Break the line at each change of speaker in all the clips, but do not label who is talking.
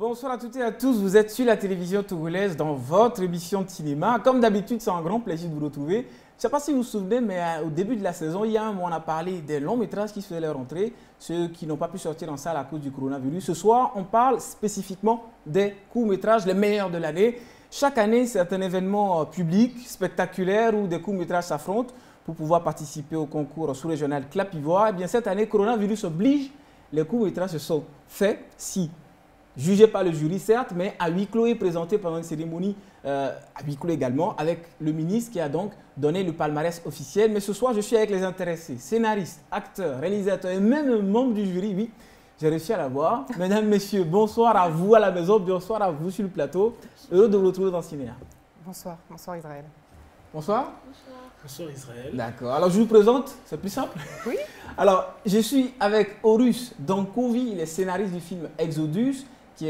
Bonsoir à toutes et à tous, vous êtes sur la télévision togolaise dans votre émission de cinéma. Comme d'habitude, c'est un grand plaisir de vous retrouver. Je ne sais pas si vous vous souvenez, mais au début de la saison, il y a un mois, on a parlé des longs métrages qui se faisaient leur entrée, ceux qui n'ont pas pu sortir en salle à cause du coronavirus. Ce soir, on parle spécifiquement des courts métrages, les meilleurs de l'année. Chaque année, c'est un événement public, spectaculaire, où des courts métrages s'affrontent pour pouvoir participer au concours sous-régional Clap Ivoire. Eh bien, cette année, coronavirus oblige, les courts métrages se sont faits, si jugé par le jury, certes, mais à huis clos et présenté pendant une cérémonie à huis clos également, avec le ministre qui a donc donné le palmarès officiel. Mais ce soir, je suis avec les intéressés, scénaristes, acteurs, réalisateurs et même membres du jury. Oui, j'ai réussi à l'avoir. Mesdames, messieurs, bonsoir à vous à la maison, bonsoir à vous sur le plateau. Heureux de vous retrouver dans Cinéa.
Bonsoir, bonsoir Israël.
Bonsoir.
Bonsoir. Bonsoir Israël.
D'accord, alors je vous présente, c'est plus simple.
Oui.
Alors, je suis avec Horus Dankouvi, il est scénariste du film Exodus, qui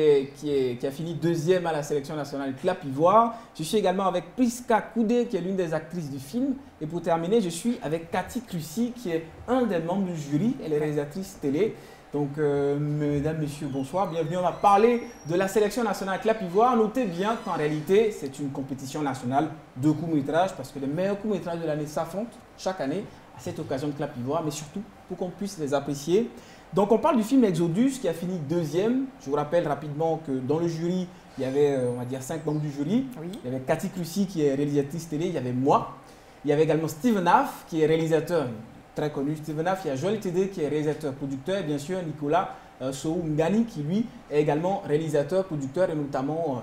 a fini deuxième à la sélection nationale Clap Ivoire. Je suis également avec Priska Koudé, qui est l'une des actrices du film. Et pour terminer, je suis avec Cathy Crucy, qui est un des membres du jury. Elle est réalisatrice télé. Donc, mesdames, messieurs, bonsoir. Bienvenue. On va parler de la sélection nationale Clap Ivoire. Notez bien qu'en réalité, c'est une compétition nationale de courts-métrages, parce que les meilleurs courts-métrages de l'année s'affrontent chaque année à cette occasion de Clap Ivoire, mais surtout pour qu'on puisse les apprécier. Donc on parle du film Exodus qui a fini deuxième. Je vous rappelle rapidement que dans le jury, il y avait, on va dire, 5 membres du jury.
Oui.
Il y avait Cathy Crucy qui est réalisatrice télé, il y avait moi. Il y avait également Steven Aff qui est réalisateur très connu. Steven Aff, il y a Joël Tédé qui est réalisateur, producteur, et bien sûr Nicolas Soou Ngani qui lui est également réalisateur, producteur et notamment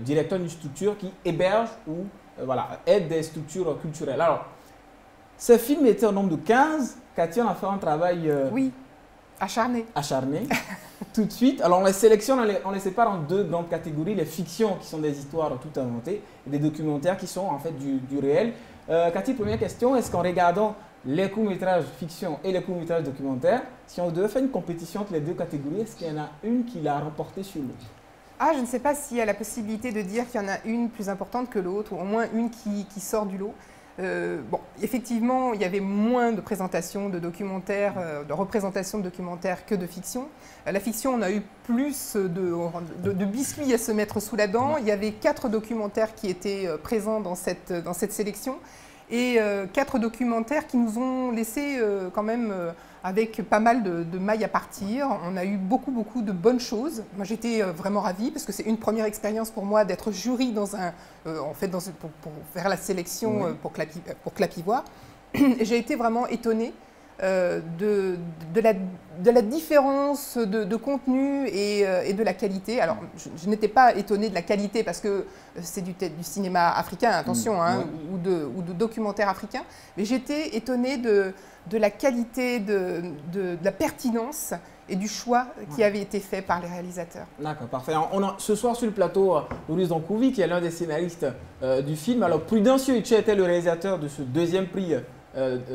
directeur d'une structure qui héberge ou voilà, aide des structures culturelles. Alors, ce film était au nombre de 15. Cathy, on a fait un travail...
Oui. Acharné.
Tout de suite. Alors on les sélectionne, on les sépare en deux grandes catégories. Les fictions qui sont des histoires tout inventées et des documentaires qui sont en fait du réel. Cathy, première question, est-ce qu'en regardant les courts-métrages fiction et les courts-métrages documentaires, si on devait faire une compétition entre les deux catégories, est-ce qu'il y en a une qui l'a remporté sur l'autre?
Ah, je ne sais pas s'il y a la possibilité de dire qu'il y en a une plus importante que l'autre, ou au moins une qui sort du lot. Bon, effectivement, il y avait moins de présentations de documentaires, de représentations de documentaires que de fiction. La fiction, on a eu plus de biscuits à se mettre sous la dent. Il y avait 4 documentaires qui étaient présents dans cette sélection et 4 documentaires qui nous ont laissé quand même avec pas mal de mailles à partir. On a eu beaucoup de bonnes choses. Moi, j'étais vraiment ravie parce que c'est une première expérience pour moi d'être jury dans pour faire la sélection
oui.
pour Clap Ivoire. J'ai été vraiment étonnée de la différence de contenu et de la qualité. Alors, je n'étais pas étonnée de la qualité parce que c'est du cinéma africain, attention, hein, ou de documentaires africains, mais j'étais étonnée de la qualité, de la pertinence et du choix qui avait été fait par les réalisateurs.
D'accord, parfait. On a ce soir sur le plateau Horus Dankouvi, qui est l'un des scénaristes du film. Alors, Prudencio Iche était le réalisateur de ce deuxième prix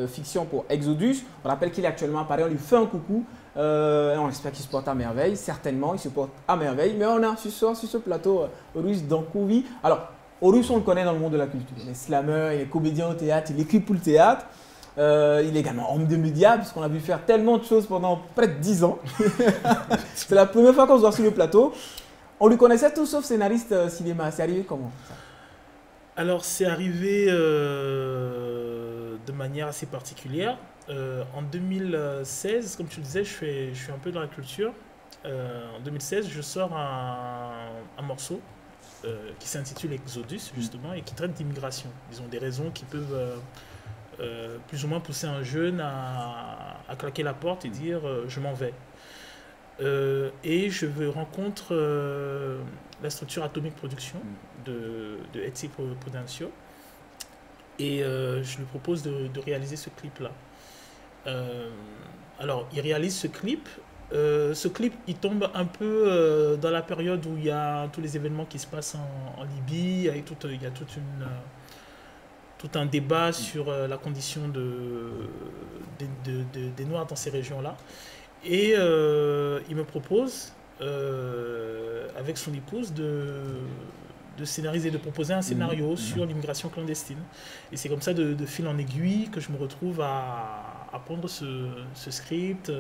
fiction pour Exodus. On rappelle qu'il est actuellement à Paris, on lui fait un coucou. On espère qu'il se porte à merveille, certainement, il se porte à merveille. Mais on a ce soir sur ce plateau Horus Dankouvi. Alors, Horus, on le connaît dans le monde de la culture. Il est slammer, il est comédien au théâtre, il écrit pour le théâtre. Il est également homme de médias, puisqu'on a vu faire tellement de choses pendant près de 10 ans. C'est la première fois qu'on se voit sur le plateau. On lui connaissait tout sauf scénariste cinéma. C'est arrivé comment ça?
Alors c'est arrivé de manière assez particulière. En 2016, comme tu le disais, je suis un peu dans la culture. En 2016, je sors un morceau qui s'intitule Exodus, justement, et qui traite d'immigration. Disons des raisons qui peuvent plus ou moins pousser un jeune à claquer la porte et dire je m'en vais. Et je rencontre la structure Atomic Production de Etsy Prudencio et je lui propose de réaliser ce clip-là. Alors, il réalise ce clip. Ce clip, il tombe un peu dans la période où il y a tous les événements qui se passent en Libye, il y a tout un débat sur la condition des Noirs dans ces régions-là. Et il me propose, avec son épouse, de scénariser, de proposer un scénario sur l'immigration clandestine. Et c'est comme ça, de fil en aiguille, que je me retrouve à prendre ce script,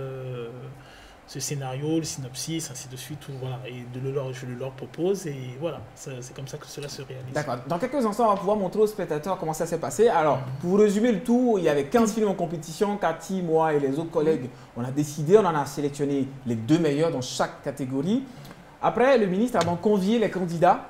ce scénario, le synopsis, ainsi de suite, voilà, et je le leur propose, et voilà, c'est comme ça que cela se réalise.
D'accord. Dans quelques instants, on va pouvoir montrer aux spectateurs comment ça s'est passé. Alors, pour vous résumer le tout, il y avait 15 films en compétition. Cathy, moi et les autres collègues, on a décidé, on en a sélectionné les 2 meilleurs dans chaque catégorie. Après, le ministre a donc convié les candidats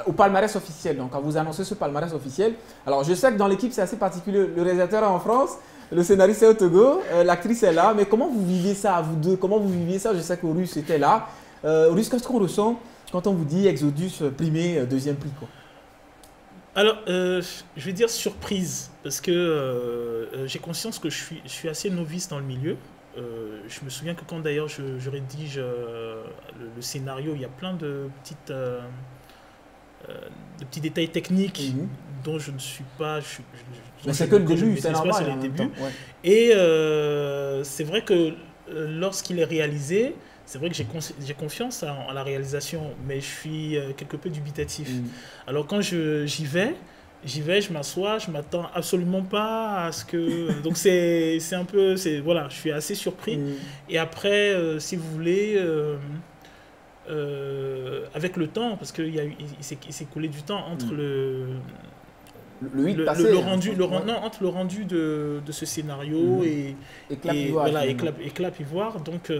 au palmarès officiel, donc à vous annoncer ce palmarès officiel. Alors, je sais que dans l'équipe, c'est assez particulier. Le réalisateur est en France, le scénariste est au Togo, l'actrice est là. Mais comment vous vivez ça, vous deux? Comment vous viviez ça? Je sais qu'Horus était là. Horus, qu'est-ce qu'on ressent quand on vous dit Exodus primé, 2e prix, quoi?
Alors, je vais dire surprise, parce que j'ai conscience que je suis assez novice dans le milieu. Je me souviens que quand d'ailleurs je rédige le scénario, il y a plein de petits détails techniques dont je ne suis pas...
Mais c'est que le début, c'est normal.
C'est le début. Et c'est vrai que lorsqu'il est réalisé, c'est vrai que j'ai confiance en la réalisation, mais je suis quelque peu dubitatif. Alors quand j'y vais, je m'assois, je m'attends absolument pas à ce que... Donc c'est un peu... Voilà, je suis assez surpris. Et après, si vous voulez... avec le temps, parce qu'il s'est coulé du temps entre entre le rendu de ce scénario et Clap Ivoire. Donc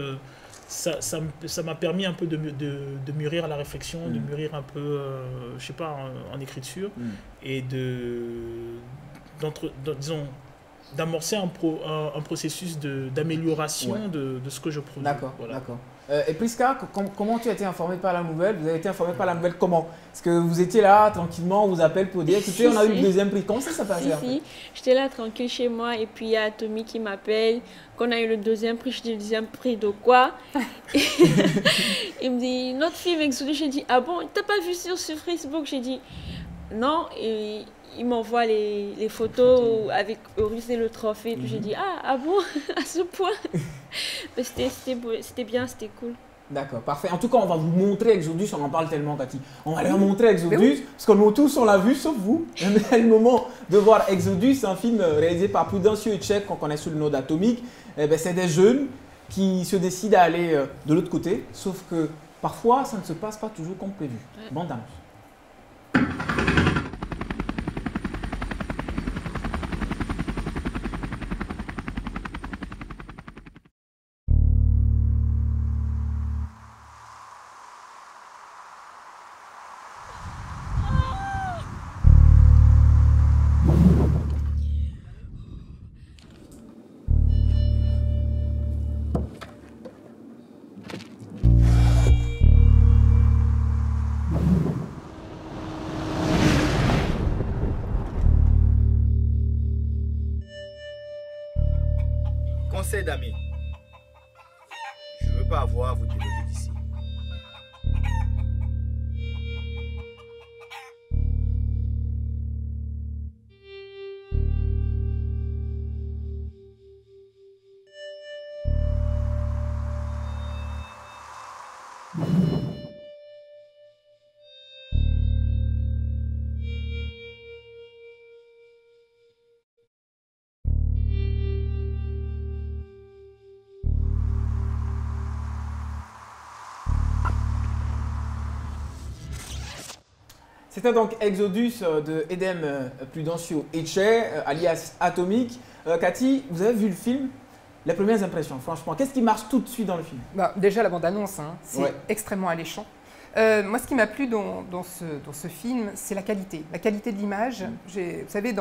ça m'a permis un peu de mûrir la réflexion, de mûrir un peu, je sais pas, en écriture, et disons, d'amorcer un processus d'amélioration de ce que je produis.
D'accord,
voilà.
D'accord. Et Prisca, comment tu as été informé par la nouvelle? Vous avez été informé par la nouvelle comment? Est-ce que vous étiez là, tranquillement, on vous appelle pour dire, écoutez, on a eu le 2e prix. Comment ça s'est passé?
Si, j'étais là tranquille chez moi et puis il y a Tommy qui m'appelle. Qu'on a eu le 2e prix, je dis le 2e prix de quoi? Il me dit, notre film Exodus. J'ai dit, ah bon, t'as pas vu sur Facebook? J'ai dit, non. Et il m'envoie les photos avec Horus et le trophée. Puis j'ai dit, ah bon, à ce point. C'était bien, c'était cool.
D'accord, parfait. En tout cas, on va vous montrer Exodus, on en parle tellement, Cathy. On va leur montrer Exodus, parce que nous tous, on l'a vu, sauf vous. C'est le moment de voir Exodus, un film réalisé par Prudencio Etchek, qu'on connaît sous le nom d'Atomic. C'est des jeunes qui se décident à aller de l'autre côté, sauf que parfois, ça ne se passe pas toujours comme prévu. Bande annonce.
Conseil d'amis, je ne veux pas avoir à vous déloger d'ici.
C'était donc Exodus de Edem Prudencio Etchek, alias Atomic. Cathy, vous avez vu le film? Les premières impressions, franchement, qu'est-ce qui marche tout de suite dans le film?
Déjà, la bande-annonce, c'est extrêmement alléchant. Moi, ce qui m'a plu dans ce film, c'est la qualité de l'image. Vous savez,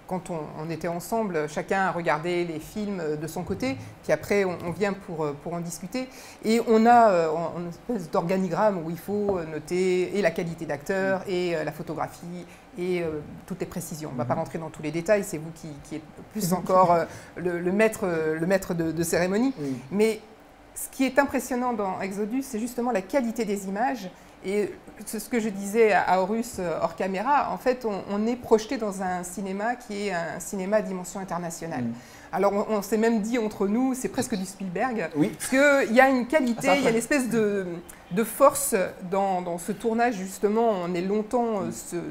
quand on était ensemble, chacun a regardé les films de son côté, puis après, on vient pour en discuter. Et on a une espèce d'organigramme où il faut noter et la qualité d'acteur, et la photographie, et toutes les précisions. On ne va pas rentrer dans tous les détails, c'est vous qui êtes plus encore le maître de cérémonie. Mais ce qui est impressionnant dans Exodus, c'est justement la qualité des images. Et c'est ce que je disais à Horus hors caméra, en fait, on est projeté dans un cinéma qui est un cinéma à dimension internationale. Alors, on s'est même dit entre nous, c'est presque du Spielberg, parce qu'il y a une qualité, il y a une espèce de force dans ce tournage, justement. On est longtemps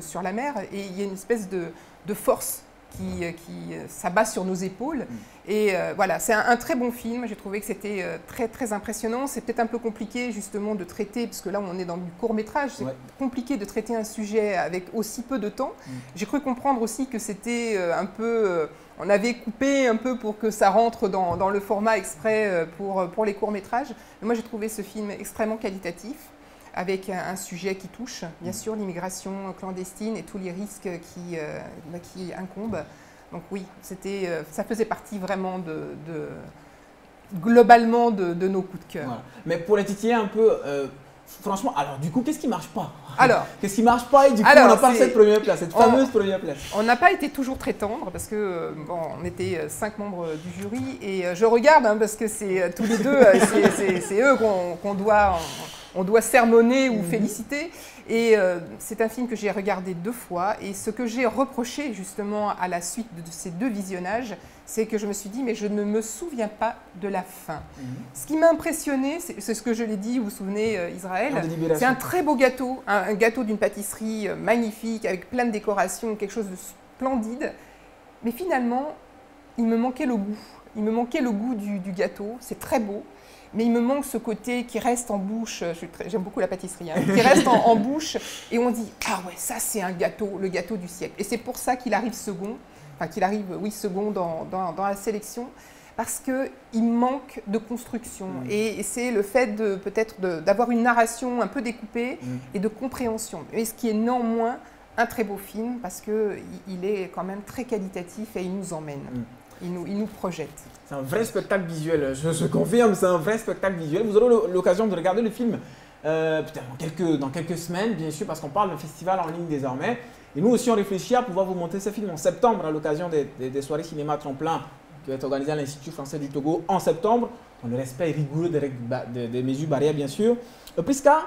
sur la mer et il y a une espèce de force qui s'abat sur nos épaules. Et voilà, c'est un très bon film. J'ai trouvé que c'était très, très impressionnant. C'est peut-être un peu compliqué justement de traiter, parce que là on est dans du court-métrage, c'est compliqué de traiter un sujet avec aussi peu de temps. J'ai cru comprendre aussi que c'était un peu... on avait coupé un peu pour que ça rentre dans le format exprès pour les courts-métrages. Moi j'ai trouvé ce film extrêmement qualitatif, avec un sujet qui touche, bien sûr, l'immigration clandestine et tous les risques qui incombent. Donc oui, ça faisait partie vraiment globalement de nos coups de cœur.
Voilà. Mais pour les titiller un peu, franchement, alors du coup, qu'est-ce qui ne marche pas?
Alors,
qu'est-ce qui ne marche pas et du coup, on n'a pas cette première place, cette fameuse première place?
On n'a pas été toujours très tendre parce que bon, on était 5 membres du jury et je regarde parce que c'est tous les deux, c'est eux on doit sermonner ou féliciter. Et c'est un film que j'ai regardé 2 fois. Et ce que j'ai reproché justement à la suite de ces 2 visionnages, c'est que je me suis dit, mais je ne me souviens pas de la fin. Ce qui m'a impressionné, c'est ce que je l'ai dit, vous vous souvenez, Israël, c'est un très beau gâteau, un gâteau d'une pâtisserie magnifique, avec plein de décorations, quelque chose de splendide. Mais finalement, il me manquait le goût. Il me manquait le goût du gâteau. C'est très beau. Mais il me manque ce côté qui reste en bouche, j'aime beaucoup la pâtisserie, qui reste en bouche et on dit « Ah ouais, ça c'est un gâteau, le gâteau du siècle ». Et c'est pour ça qu'il arrive second, second dans la sélection, parce qu'il manque de construction. Et c'est le fait peut-être d'avoir une narration un peu découpée et de compréhension. Mais ce qui est néanmoins un très beau film, parce qu'il est quand même très qualitatif et il nous emmène, il nous projette.
C'est un vrai spectacle visuel, je confirme, c'est un vrai spectacle visuel. Vous aurez l'occasion de regarder le film dans quelques semaines, bien sûr, parce qu'on parle d'un festival en ligne désormais. Et nous aussi, on réfléchit à pouvoir vous montrer ce film en septembre, à l'occasion des soirées cinéma tremplin qui va être organisées à l'Institut français du Togo en septembre, dans le respect rigoureux des mesures barrières, bien sûr. Prisca,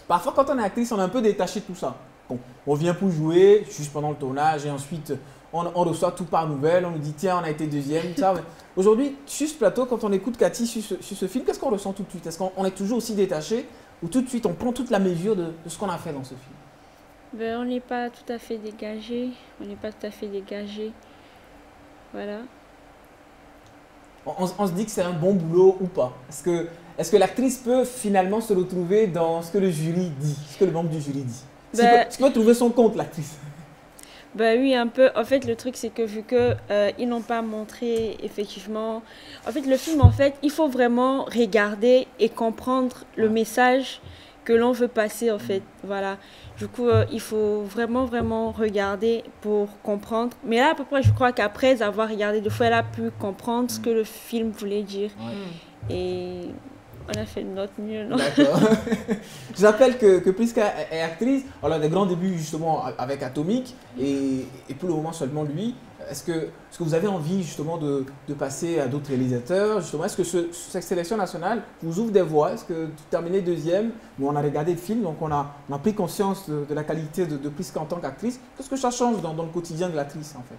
parfois, quand on est actrice, on est un peu détaché de tout ça. Bon, on vient pour jouer, juste pendant le tournage, et ensuite... On reçoit tout par nouvelle, on nous dit tiens, on a été deuxième, ça. Aujourd'hui, sur ce plateau, quand on écoute Cathy sur ce film, qu'est-ce qu'on ressent tout de suite? Est-ce qu'on est toujours aussi détaché ou tout de suite on prend toute la mesure de ce qu'on a fait dans ce film?
On n'est pas tout à fait dégagé, voilà.
On se dit que c'est un bon boulot ou pas? Est-ce que l'actrice peut finalement se retrouver dans ce que le jury dit, ce que le membre du jury dit? Est-ce qu'il peut trouver son compte, l'actrice?
Oui, un peu. En fait, le truc, c'est que vu qu'ils n'ont pas montré effectivement... En fait, le film, il faut vraiment regarder et comprendre le message que l'on veut passer, en fait. Voilà. Du coup, il faut vraiment, vraiment regarder pour comprendre. Mais là, à peu près, je crois qu'après avoir regardé 2 fois, elle a pu comprendre ce que le film voulait dire. Et... on a fait de notre mieux, non?
D'accord. Je rappelle que Prisca est actrice. Elle a des grands débuts justement avec Atomic et pour le moment seulement lui. Est-ce que vous avez envie justement de passer à d'autres réalisateurs justement? Est-ce que cette sélection nationale vous ouvre des voies? Est-ce que tu terminais deuxième? Nous, on a regardé le film, donc on a pris conscience de la qualité de Prisca en tant qu'actrice. Qu'est-ce que ça change dans le quotidien de l'actrice en fait?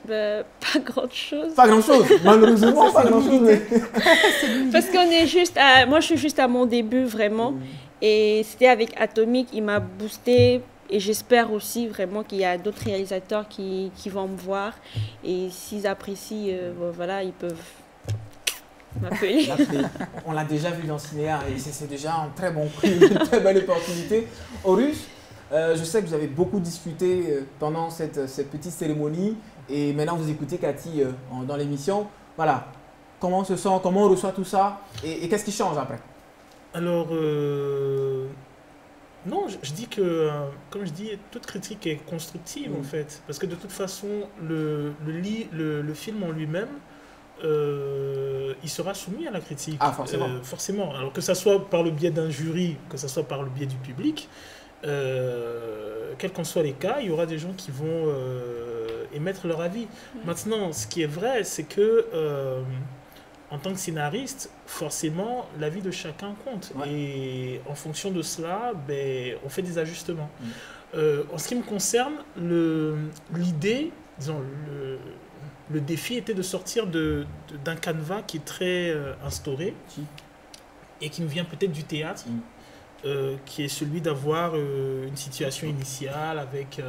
Pas grand-chose.
Pas grand-chose, malheureusement pas grand-chose.
Parce qu'on est juste moi je suis juste à mon début vraiment. Et c'était avec Atomic, il m'a boosté. Et j'espère aussi vraiment qu'il y a d'autres réalisateurs qui vont me voir. Et s'ils apprécient, voilà, ils peuvent m'appeler.
On l'a déjà vu dans Cinéa et c'est déjà un très bon prix, une très belle opportunité. Horus, je sais que vous avez beaucoup discuté pendant cette petite cérémonie. Et maintenant, vous écoutez Cathy dans l'émission. Voilà, comment on se sent, comment on reçoit tout ça et qu'est-ce qui change après?
Alors, non, je dis que, comme je dis, toute critique est constructive en fait. Parce que de toute façon, le film en lui-même, il sera soumis à la critique.
Ah, forcément.
Forcément. Alors que ça soit par le biais d'un jury, que ça soit par le biais du public, quels qu'en soient les cas, il y aura des gens qui vont émettre leur avis. Maintenant, ce qui est vrai, c'est que en tant que scénariste, forcément, l'avis de chacun compte. Et en fonction de cela, on fait des ajustements. En ce qui me concerne, l'idée, disons, le défi était de sortir d'un canevas qui est très instauré et qui nous vient peut-être du théâtre. Qui est celui d'avoir une situation initiale avec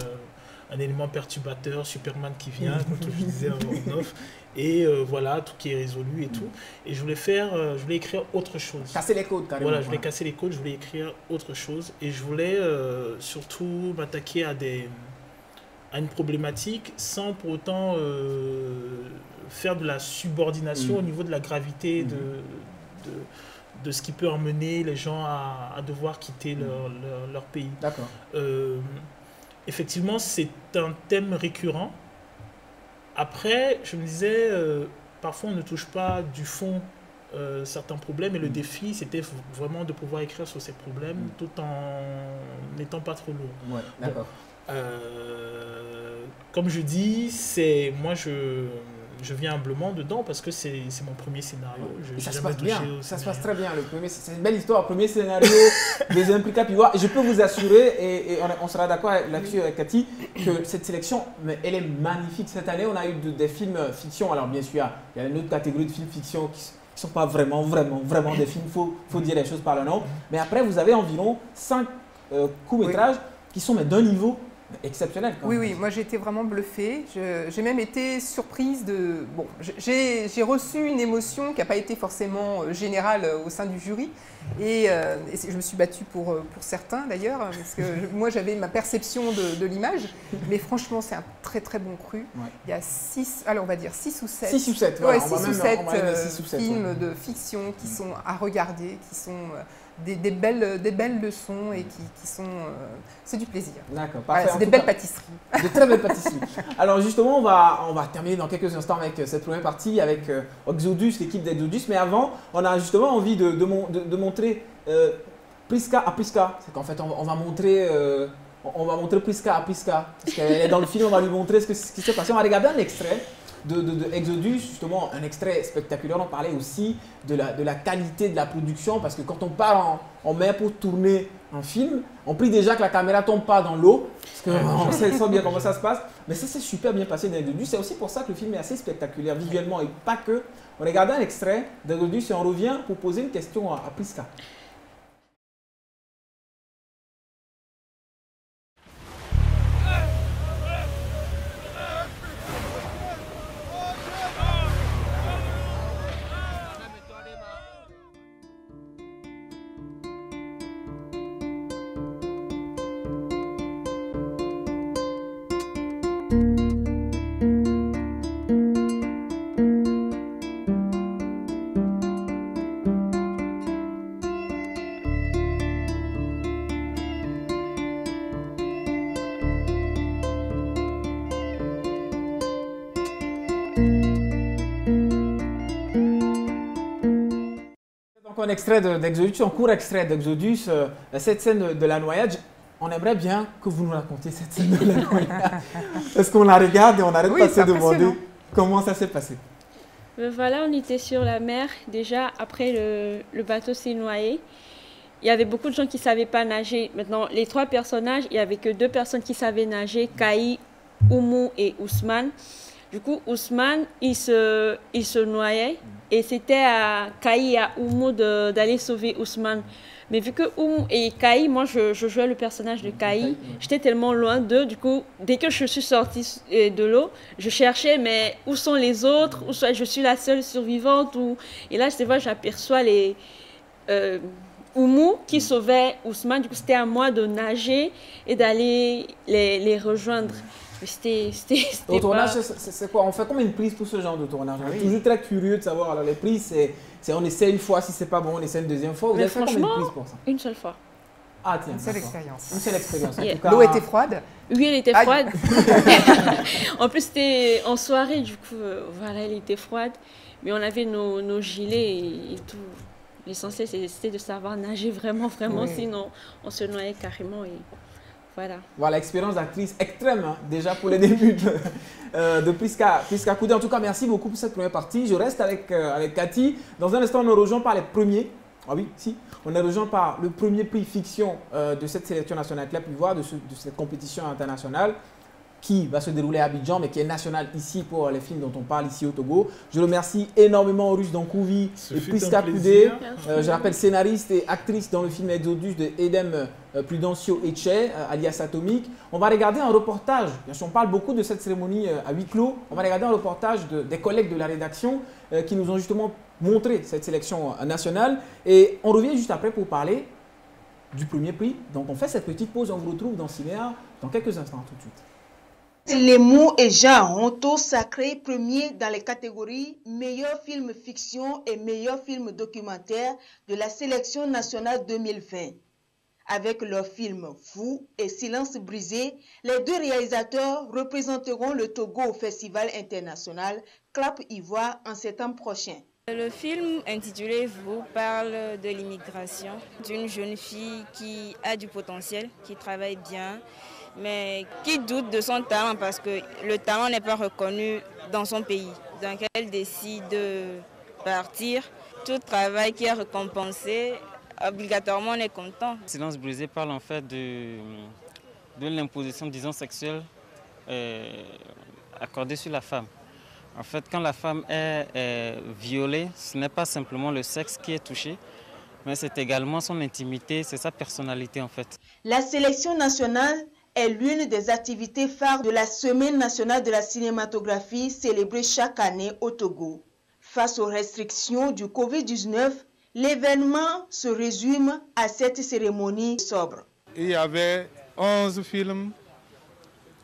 un élément perturbateur, Superman qui vient, comme je disais en off. Et voilà, tout qui est résolu et tout. Et je voulais écrire autre chose.
Casser les codes, carrément.
Voilà, je voulais casser les codes, je voulais écrire autre chose. Et je voulais surtout m'attaquer à une problématique sans pour autant faire de la subordination au niveau de la gravité de ce qui peut emmener les gens à devoir quitter leur pays.
D'accord.
Effectivement, c'est un thème récurrent. Après, je me disais, parfois on ne touche pas du fond certains problèmes et le défi, c'était vraiment de pouvoir écrire sur ces problèmes tout en n'étant pas trop lourd.
Ouais, d'accord.
Comme je dis, moi je viens humblement dedans parce que c'est mon premier scénario.
Ça se passe bien, ça se passe très bien. C'est une belle histoire, premier scénario, deuxième prix Capivua. Je peux vous assurer, et on sera d'accord là-dessus avec Cathy, que cette sélection, elle est magnifique. Cette année, on a eu des films fiction. Alors bien sûr, il y a une autre catégorie de films fiction qui ne sont pas vraiment des films, il faut dire les choses par le nom. Mais après, vous avez environ 5 courts-métrages qui sont d'un niveau exceptionnel.
Oui, moi j'ai été vraiment bluffée. J'ai même été surprise de... Bon, j'ai reçu une émotion qui n'a pas été forcément générale au sein du jury. Et je me suis battue pour certains d'ailleurs, parce que moi j'avais ma perception de l'image. Mais franchement, c'est un très très bon cru. Ouais. Il y a 6 ou 7.
6 ou 7,
voilà, 6 ou 7 films de fiction qui sont à regarder, qui sont... Des belles leçons et qui sont... c'est du plaisir.
D'accord,
parfait. Voilà, c'est des belles pâtisseries.
De très belles pâtisseries. Alors justement, on va terminer dans quelques instants avec cette première partie, avec Exodus, l'équipe d'Exodus. Mais avant, on a justement envie de montrer Priska à Priska. C'est qu'en fait, on va montrer Priska à Priska. Parce qu'elle est dans le film, on va lui montrer ce qui s'est passé. On va regarder un extrait de Exodus, justement un extrait spectaculaire. On parlait aussi de la qualité de la production, parce que quand on part en mer pour tourner un film, on prie déjà que la caméra ne tombe pas dans l'eau, parce qu'on sait bien comment ça se passe. Mais ça s'est super bien passé dans Exodus. C'est aussi pour ça que le film est assez spectaculaire visuellement et pas que. On regarde un extrait d'Exodus et on revient pour poser une question à Priska. Un extrait d'Exodus, un court extrait d'Exodus, cette scène de la noyade. On aimerait bien que vous nous racontiez cette scène de la noyade. Parce qu'on la regarde et on n'arrête pas de se demander comment ça s'est passé.
Voilà, on était sur la mer. Déjà, après le bateau s'est noyé. Il y avait beaucoup de gens qui ne savaient pas nager. Maintenant, les 3 personnages, il n'y avait que 2 personnes qui savaient nager, Kai, Oumou et Ousmane. Du coup, Ousmane, il se noyait et c'était à Kai et à Oumou d'aller sauver Ousmane. Mais vu que Oumou et Kai, moi je jouais le personnage de Kai, j'étais tellement loin d'eux, du coup, dès que je suis sortie de l'eau, je cherchais, mais où sont les autres? Ou soit je suis la seule survivante? Et là, j'aperçois Oumou qui sauvait Ousmane. Du coup, c'était à moi de nager et d'aller les rejoindre.
Au tournage, c'est quoi? On fait combien de prises pour ce genre de tournage? On est toujours très curieux de savoir. Alors, les prises, on essaie une fois, si c'est pas bon, on essaie une deuxième fois. Vous avez fait combien de prises pour ça?
Une seule fois.
Ah, tiens.
Une seule expérience.
Une seule expérience.
Yeah.
L'eau était froide?
Oui, elle était froide. En plus, c'était en soirée, du coup, voilà, elle était froide. Mais on avait nos gilets et tout. L'essentiel, c'était de savoir nager vraiment, sinon on se noyait carrément.
Voilà, expérience d'actrice extrême, hein, déjà pour les débuts de Priska Coudé. En tout cas, merci beaucoup pour cette première partie. Je reste avec Cathy. Dans un instant, on est rejoint par les premiers. Ah oui, si. On est rejoint par le premier prix fiction de cette sélection nationale Capivua, de cette compétition internationale. qui va se dérouler à Abidjan, mais qui est national ici pour les films dont on parle ici au Togo. Je remercie énormément Ruth Dankouvi et Priska Koudé. Je rappelle scénariste et actrice dans le film Exodus de Edem Prudencio Eche, alias Atomique. On va regarder un reportage, on parle beaucoup de cette cérémonie à huis clos, on va regarder un reportage des collègues de la rédaction qui nous ont justement montré cette sélection nationale. Et on revient juste après pour parler du premier prix. Donc on fait cette petite pause, on vous retrouve dans Cinéa dans quelques instants tout de suite.
Les mots et Jean Honto sacré premier dans les catégories meilleur film fiction et meilleur film documentaire de la sélection nationale 2020. Avec leur film Fou et Silence brisé, les deux réalisateurs représenteront le Togo au Festival international Clap Ivoire en septembre prochain.
Le film intitulé Vous parle de l'immigration, d'une jeune fille qui a du potentiel, qui travaille bien, mais qui doute de son talent parce que le talent n'est pas reconnu dans son pays. Donc elle décide de partir. Tout travail qui est récompensé, obligatoirement on est content.
Silence brisé parle en fait de l'imposition, disons, sexuelle accordée sur la femme. En fait, quand la femme est violée, ce n'est pas simplement le sexe qui est touché, mais c'est également son intimité, c'est sa personnalité en fait.
La sélection nationale est l'une des activités phares de la Semaine nationale de la cinématographie célébrée chaque année au Togo. Face aux restrictions du Covid-19, l'événement se résume à cette cérémonie sobre.
Il y avait 11 films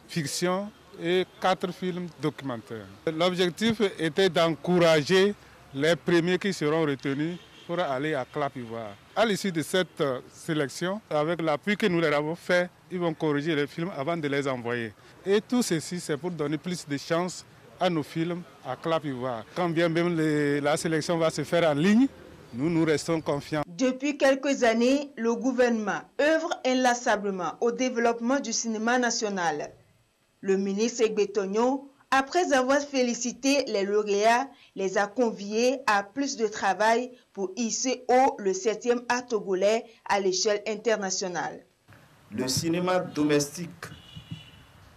fiction et 4 films documentaires. L'objectif était d'encourager les premiers qui seront retenus pour aller à Clap Ivoire. À l'issue de cette sélection, avec l'appui que nous leur avons fait, ils vont corriger les films avant de les envoyer. Et tout ceci, c'est pour donner plus de chance à nos films à Clap Ivoire. Quand bien même la sélection va se faire en ligne, nous restons confiants.
Depuis quelques années, le gouvernement œuvre inlassablement au développement du cinéma national. Le ministre Egbetonyo, après avoir félicité les lauréats, les a conviés à plus de travail pour hisser haut le 7e art togolais à l'échelle internationale.
Le cinéma domestique,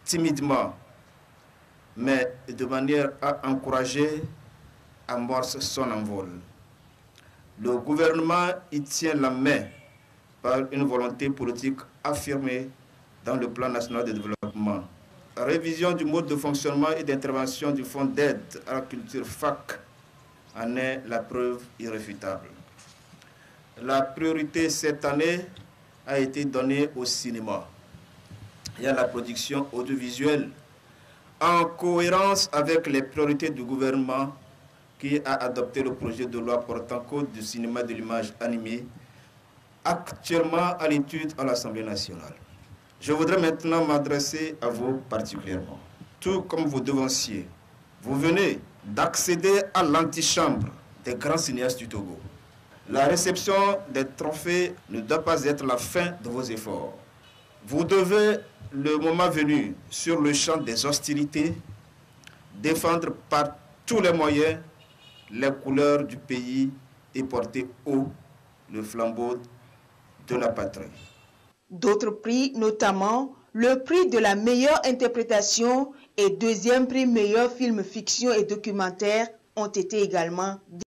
timidement, mais de manière à encourager, amorce son envol. Le gouvernement y tient la main par une volonté politique affirmée dans le plan national de développement. Révision du mode de fonctionnement et d'intervention du Fonds d'aide à la culture FAC en est la preuve irréfutable. La priorité cette année a été donnée au cinéma et à la production audiovisuelle en cohérence avec les priorités du gouvernement qui a adopté le projet de loi portant code du cinéma de l'image animée, actuellement à l'étude à l'Assemblée nationale. Je voudrais maintenant m'adresser à vous particulièrement. Tout comme vos devanciers, vous venez d'accéder à l'antichambre des grands cinéastes du Togo. La réception des trophées ne doit pas être la fin de vos efforts. Vous devez, le moment venu, sur le champ des hostilités, défendre par tous les moyens les couleurs du pays et porter haut le flambeau de la patrie.
D'autres prix, notamment le prix de la meilleure interprétation et deuxième prix meilleur film fiction et documentaire, ont été également